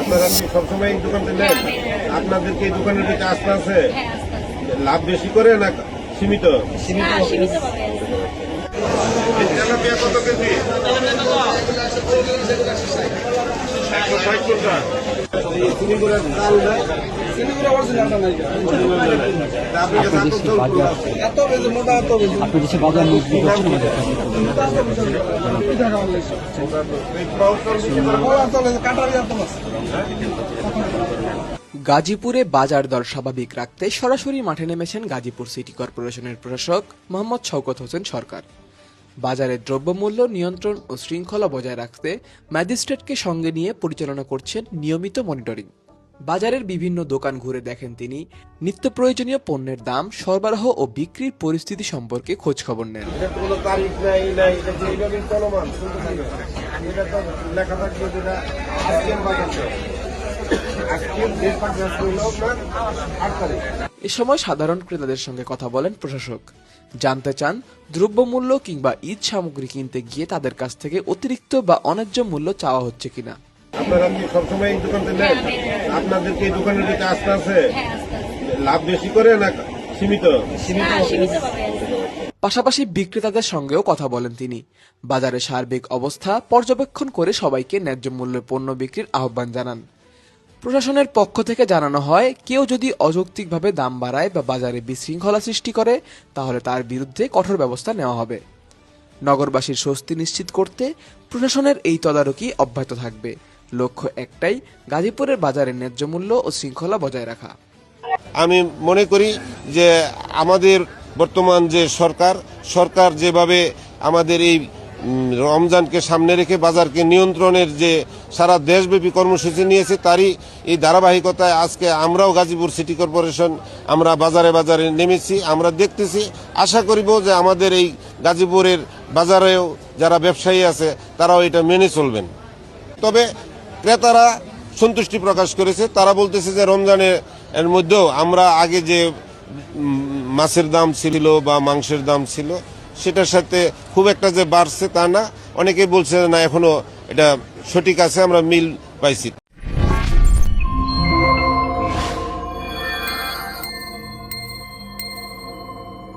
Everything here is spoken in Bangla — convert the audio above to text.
আপনারা কি সবসময় এই দোকানতে নেন? আপনাদেরকে এই দোকানের দিকে আস্থা আছে? লাভ বেশি করে না সীমিত? এই তেলাপিয়া কত কেজি? 160 টাকা। চিনিগুড়ার চাল না? আপনি দেশে বাজার মজবুত হচ্ছে গাজীপুরে বাজার দর স্বাভাবিক রাখতে সরাসরি মাঠে নেমেছেন গাজীপুর সিটি কর্পোরেশনের প্রশাসক মোহাম্মদ শওকত হোসেন সরকার। বাজারে দ্রব্যমূল্য নিয়ন্ত্রণ ও শৃঙ্খলা বজায় রাখতে ম্যাজিস্ট্রেটকে সঙ্গে নিয়ে পরিচালনা করছেন নিয়মিত মনিটরিং। বাজারের বিভিন্ন দোকান ঘুরে দেখেন তিনি, নিত্য প্রয়োজনীয় পণ্যের দাম, সরবরাহ ও বিক্রির পরিস্থিতি সম্পর্কে খোঁজ খবর নেন। এ সময় সাধারণ ক্রেতাদের সঙ্গে কথা বলেন প্রশাসক। জানতে চান দ্রব্যমূল্য কিংবা ঈদ সামগ্রী কিনতে গিয়ে তাদের কাছ থেকে অতিরিক্ত বা অন্যায্য মূল্য চাওয়া হচ্ছে কিনা। আপনারা কি সবসময় এই দোকানতে নেন? আপনাদেরকে এই দোকানের দিকে আস্থা আছে? লাভ বেশি করে না সীমিত? পাশাপাশি বিক্রেতাদের সঙ্গেও কথা বলেন তিনি। বাজারের সার্বিক অবস্থা পর্যবেক্ষণ করে সবাইকে ন্যায্য মূল্যে পণ্য বিক্রির আহ্বান জানান। প্রশাসনের পক্ষ থেকে জানানো হয়, কেউ যদি অযৌক্তিকভাবে দাম বাড়ায় বা বাজারে বিশৃঙ্খলা সৃষ্টি করে তাহলে তার বিরুদ্ধে কঠোর ব্যবস্থা নেওয়া হবে। নগরবাসীর স্বস্তি নিশ্চিত করতে প্রশাসনের এই তদারকি অব্যাহত থাকবে। লক্ষ্য একটাই, গাজীপুরের বাজারে ন্যায্য মূল্য ও শৃঙ্খলা বজায় রাখা। আমি মনে করি যে আমাদের বর্তমান যে সরকার যেভাবে আমাদের এই রমজানকে সামনে রেখে বাজারকে নিয়ন্ত্রণের যে সারা দেশব্যাপী কর্মসূচি নিয়েছে, তারই এই ধারাবাহিকতায় আজকে আমরাও গাজীপুর সিটি কর্পোরেশন আমরা বাজারে বাজারে নেমেছি। আমরা দেখতেছি, আশা করিব যে আমাদের এই গাজীপুরের বাজারেও যারা ব্যবসায়ী আছে তারাও এটা মেনে চলবেন। তবে ক্রেতারা সন্তুষ্টি প্রকাশ করেছে। তারা বলতেছে যে রমজানের মধ্যেও আমরা আগে যে মাছের দাম ছিল বা মাংসের দাম ছিল সেটার সাথে খুব একটা যে বাড়ছে তা না। অনেকেই বলছে না, এখনো এটা সঠিক আছে, আমরা মিল পাইছি।